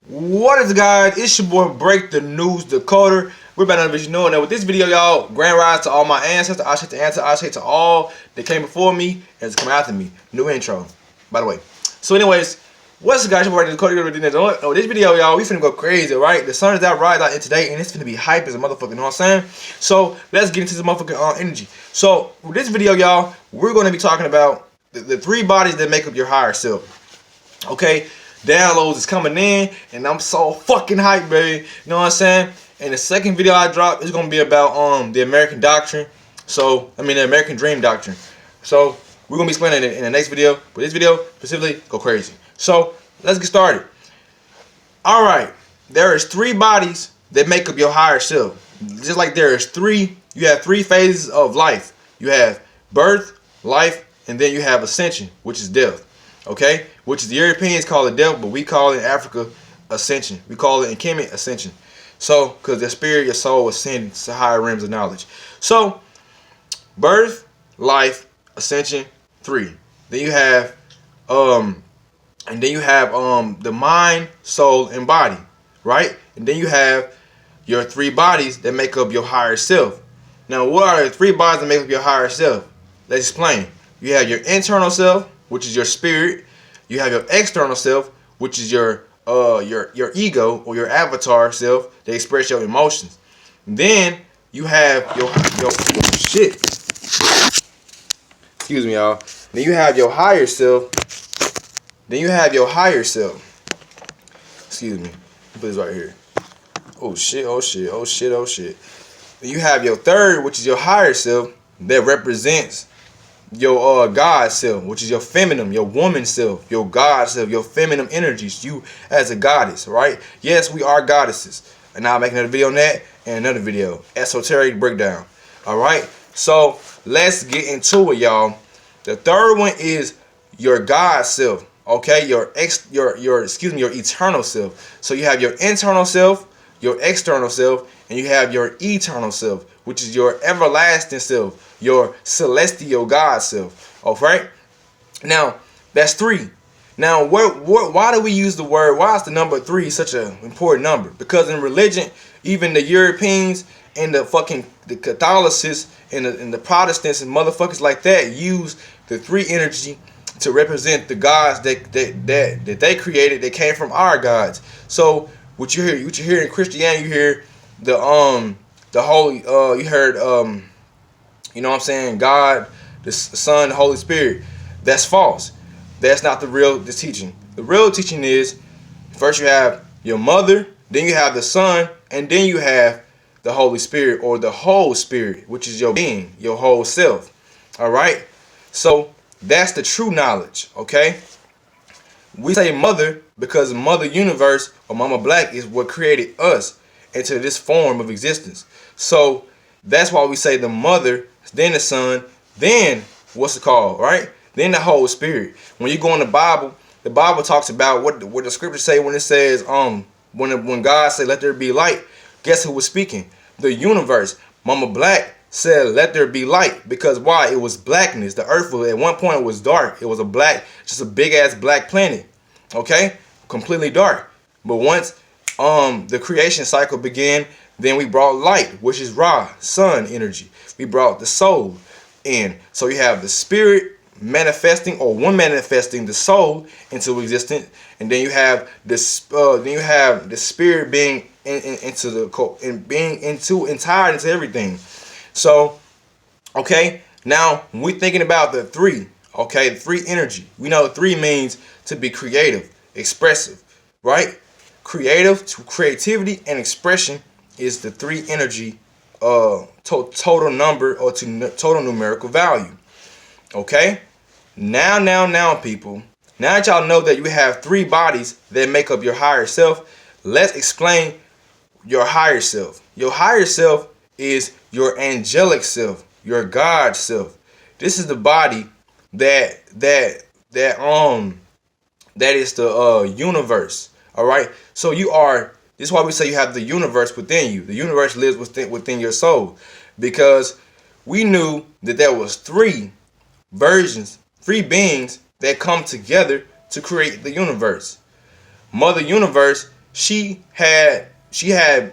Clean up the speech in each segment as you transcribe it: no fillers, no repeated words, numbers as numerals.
What is it, guys? It's your boy Break the News Decoder. We're about to let you know that with this video, y'all, grand rise to all my ancestors. I say to all that came before me and has come after me. New intro, by the way. So, anyways, what's up, guys? Your boy Break the Decoder. Oh, this video, y'all, we finna go crazy, right? The sun is out right out in today, and it's finna be hype as a motherfucker. You know what I'm saying? So let's get into the motherfucking energy. So with this video, y'all, we're gonna be talking about the three bodies that make up your higher self. Okay. Downloads is coming in, and I'm so fucking hyped, baby. You know what I'm saying? And the second video I drop is gonna be about the American doctrine. So the American Dream doctrine. So we're gonna be explaining it in the next video. But this video specifically, go crazy. So let's get started. All right, there is three bodies that make up your higher self. Just like you have three phases of life. You have birth, life, and then you have ascension, which is death. Okay, which the Europeans call it death, but we call it in Africa ascension. We call it in Kemet ascension. So, because the spirit, your soul ascends to higher realms of knowledge. So, birth, life, ascension, 3. Then you have, the mind, soul, and body, right? And then you have your three bodies that make up your higher self. Now, what are the three bodies that make up your higher self? Let's explain. You have your internal self, which is your spirit. You have your external self, which is your ego or your avatar self that express your emotions. Then you have your shit. Excuse me, y'all. Then you have your higher self. Then you have your higher self. Excuse me. Put this right here. Oh shit, oh shit, oh shit, oh shit. Then you have your third, which is your higher self that represents your God self, which is your feminine, your woman self, your God self, your feminine energies, you as a goddess, right? Yes, we are goddesses. And I'll make another video on that and another video. Esoteric breakdown. Alright? So let's get into it, y'all. The third one is your God self. Okay, your eternal self. So you have your internal self, your external self, and you have your eternal self, which is your everlasting self, your celestial God self. Okay? Now, that's 3. Now, why do we use the word? Why is the number 3 such an important number? Because in religion, even the Europeans and the Catholicists and the Protestants and motherfuckers like that use the 3 energy to represent the gods that they created that came from our gods. So what you hear in Christianity, you hear the holy, you heard you know what I'm saying, God, the Son, the Holy Spirit. That's false. That's not the teaching. The real teaching is, first you have your mother, then you have the Son, and then you have the Holy Spirit, or the whole spirit, which is your being, your whole self. All right? So that's the true knowledge, okay? We say mother because Mother Universe or Mama Black is what created us into this form of existence. So that's why we say the mother, then the son, then what's it called, right? Then the whole spirit. When you go in the Bible talks about what the scriptures say when it says when God said let there be light. Guess who was speaking? The universe. Mama Black said let there be light, because why? It was blackness. The earth was, at one point, it was dark. It was just a big ass black planet. Okay, completely dark. But once the creation cycle began, then we brought light, which is Ra, sun energy. We brought the soul in. So you have the spirit manifesting, or one manifesting the soul into existence, and then you have this the spirit being entire into everything. So, okay, now when we're thinking about the 3, okay, the 3 energy, we know 3 means to be creative, expressive, right? Creativity and expression is the 3 energy total number, or total numerical value. Okay? Now, people, now that y'all know that you have 3 bodies that make up your higher self, let's explain your higher self. Your higher self is your angelic self, your God self. This is the body that is the universe. All right. So this is why we say you have the universe within you. The universe lives within your soul, because we knew that there was 3 beings that come together to create the universe. Mother Universe,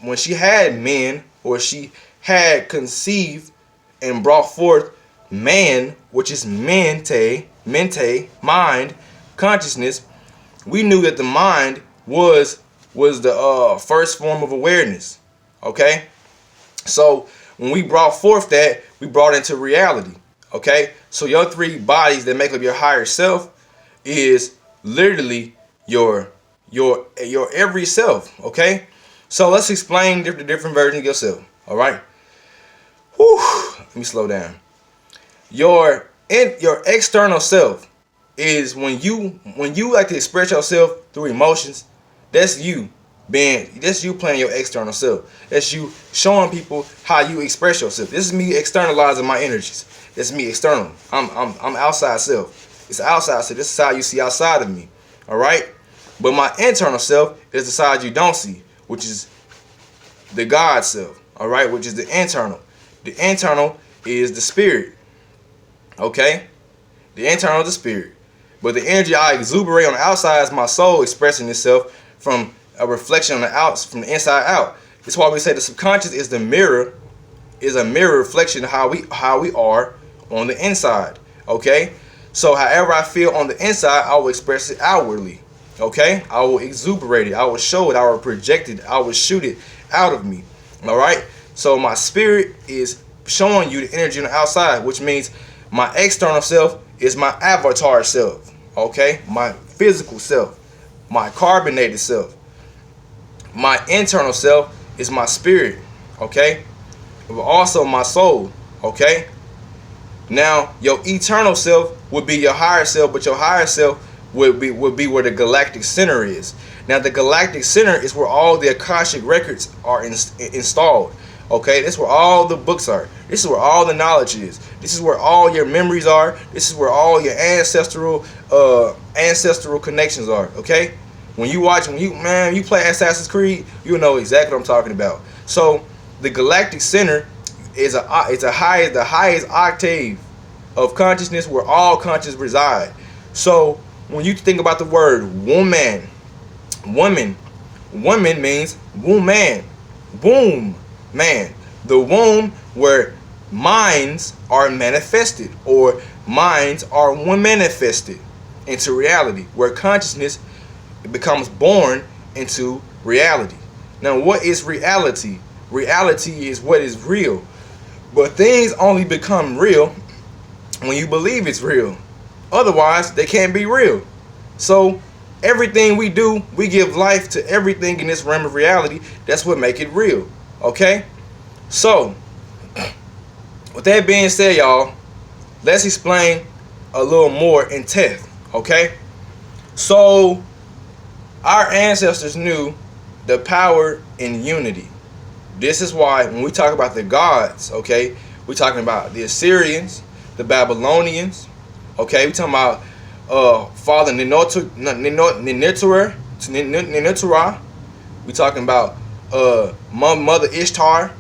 when she had men, or she had conceived and brought forth man, which is mente, mind, consciousness. We knew that the mind was the first form of awareness. Okay, so when we brought forth that, we brought into reality. Okay, so your three bodies that make up your higher self is literally your every self. Okay, so let's explain the different versions of yourself. All right. Whew. Let me slow down. Your external self is when you like to express yourself through emotions. That's you playing your external self. That's you showing people how you express yourself. This is me externalizing my energies. This is me external. I'm outside self. It's outside self. This is how you see outside of me. All right. But my internal self is the side you don't see, which is the God self. All right, which is the internal. The internal is the spirit. Okay, the internal is the spirit. But the energy I exuberate on the outside is my soul expressing itself from a reflection on the outs, from the inside out. That's why we say the subconscious is a mirror reflection of how we are on the inside. Okay, so however I feel on the inside, I will express it outwardly. Okay, I will exuberate it. I will show it. I will project it. I will shoot it out of me. All right. So my spirit is showing you the energy on the outside, which means my external self is my avatar self. Okay, my physical self, my carbonated self. My internal self is my spirit. Okay, but also my soul. Okay. Now your eternal self would be your higher self, but your higher self would be where the galactic center is. Now the galactic center is where all the Akashic records are installed. Okay, this is where all the books are. This is where all the knowledge is. This is where all your memories are. This is where all your ancestral connections are. Okay, when you play Assassin's Creed, you know exactly what I'm talking about. So the galactic center is the highest octave of consciousness where all consciousness reside. So when you think about the word woman means woman, womb, man, the womb where minds are manifested, or minds are manifested into reality, where consciousness becomes born into reality. Now, what is reality? Reality is what is real, but things only become real when you believe it's real. Otherwise, they can't be real. So everything we do, we give life to everything in this realm of reality. That's what make it real. Okay? So, with that being said, y'all, let's explain a little more in depth. Okay? So, our ancestors knew the power in unity. This is why when we talk about the gods, okay, we're talking about the Assyrians, the Babylonians, okay, we're talking about Father Ninetura. We're talking about Mother Ishtar.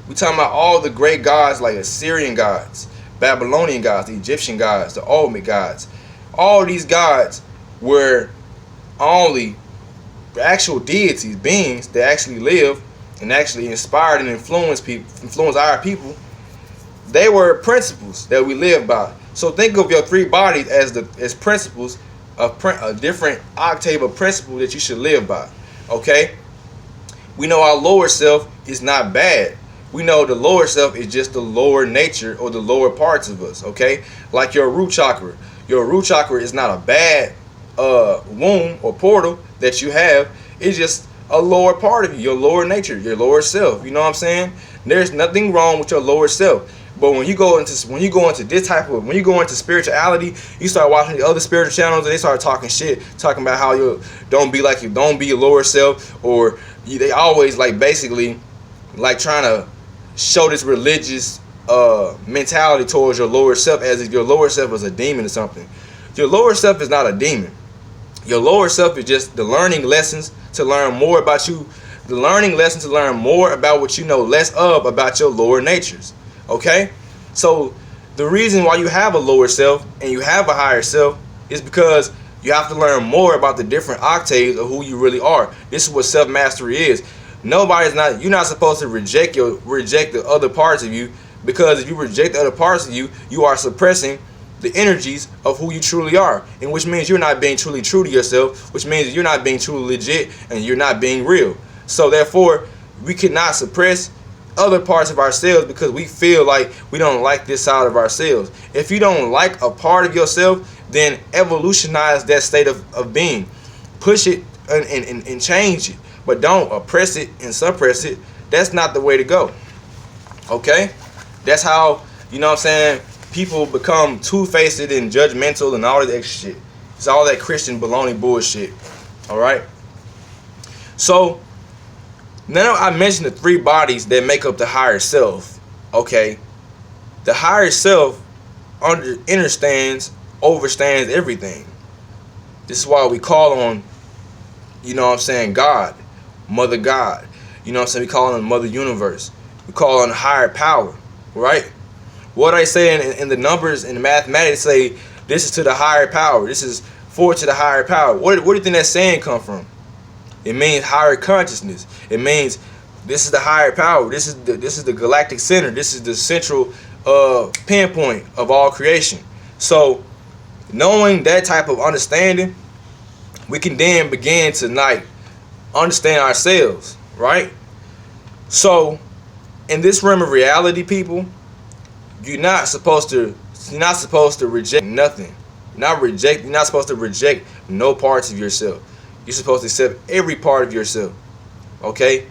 We're talking about all the great gods like Assyrian gods, Babylonian gods, the Egyptian gods, the Olmec gods. All these gods were only actual deities, beings that actually live and actually inspired and influence our people. They were principles that we live by. So think of your three bodies as principles, a different octave of principle that you should live by. Okay? We know our lower self is not bad. We know the lower self is just the lower nature or the lower parts of us. Okay? Like your root chakra. Your root chakra is not a bad womb or portal that you have. It's just a lower part of you, your lower nature, your lower self. You know what I'm saying? There's nothing wrong with your lower self. But when you go into spirituality, you start watching the other spiritual channels and they start talking shit, talking about how you don't be your lower self, or they always basically trying to show this religious mentality towards your lower self, as if your lower self is a demon or something. Your lower self is not a demon. Your lower self is just the learning lessons to learn more about you, the learning lessons to learn more about what you know less of about your lower natures. Okay? So the reason why you have a lower self and you have a higher self is because You have to learn more about the different octaves of who you really are. This is what self-mastery is. You're not supposed to reject the other parts of you, because if you reject the other parts of you, you are suppressing the energies of who you truly are, and which means you're not being truly true to yourself, which means you're not being truly legit, and you're not being real. So therefore, we cannot suppress other parts of ourselves because we feel like we don't like this side of ourselves. If you don't like a part of yourself, then evolutionize that state of being. Push it and change it, but don't oppress it and suppress it. That's not the way to go. Okay? That's how, you know what I'm saying, people become two-faced and judgmental and all that extra shit. It's all that Christian baloney bullshit. Alright? So, now I mentioned the three bodies that make up the higher self. Okay? The higher self understands, overstands everything. This is why we call on, you know what I'm saying, God, Mother God. You know what I'm saying? We call on Mother Universe. We call on higher power. Right? What I say in the numbers and the mathematics say this is to the higher power. This is 4 to the higher power. Where do you think that saying come from? It means higher consciousness. It means this is the higher power. This is the galactic center. This is the central pinpoint of all creation. So knowing that type of understanding, we can then begin to understand ourselves, right? So in this realm of reality, people, you're not supposed to reject nothing. You're not supposed to reject no parts of yourself. You're supposed to accept every part of yourself. Okay?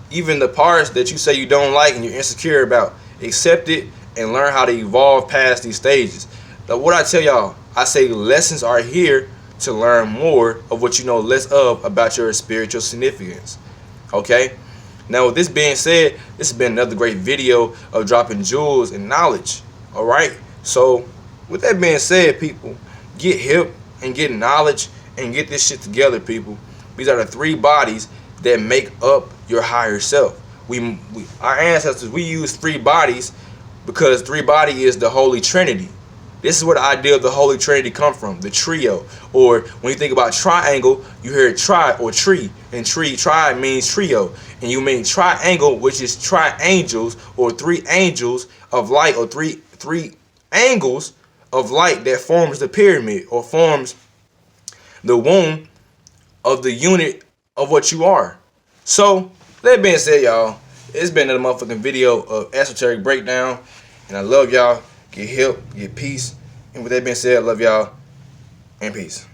Even the parts that you say you don't like and you're insecure about, accept it and learn how to evolve past these stages. Now, what I tell y'all, I say lessons are here to learn more of what you know less of about your spiritual significance. Okay? Now, with this being said, this has been another great video of dropping jewels and knowledge. Alright? So, with that being said, people, get hip and get knowledge and get this shit together, people. These are the three bodies that make up your higher self. Our ancestors, we use three bodies because three body is the Holy Trinity. This is where the idea of the Holy Trinity come from, the trio. Or when you think about triangle, you hear tri or tree. And tri means trio. And you mean triangle, which is triangles or three angels of light, or three angles of light that forms the pyramid or forms the womb of the unit of what you are. So, that being said, y'all, it's been another motherfucking video of esoteric breakdown. And I love y'all. Get help, get peace. And with that being said, I love y'all and peace.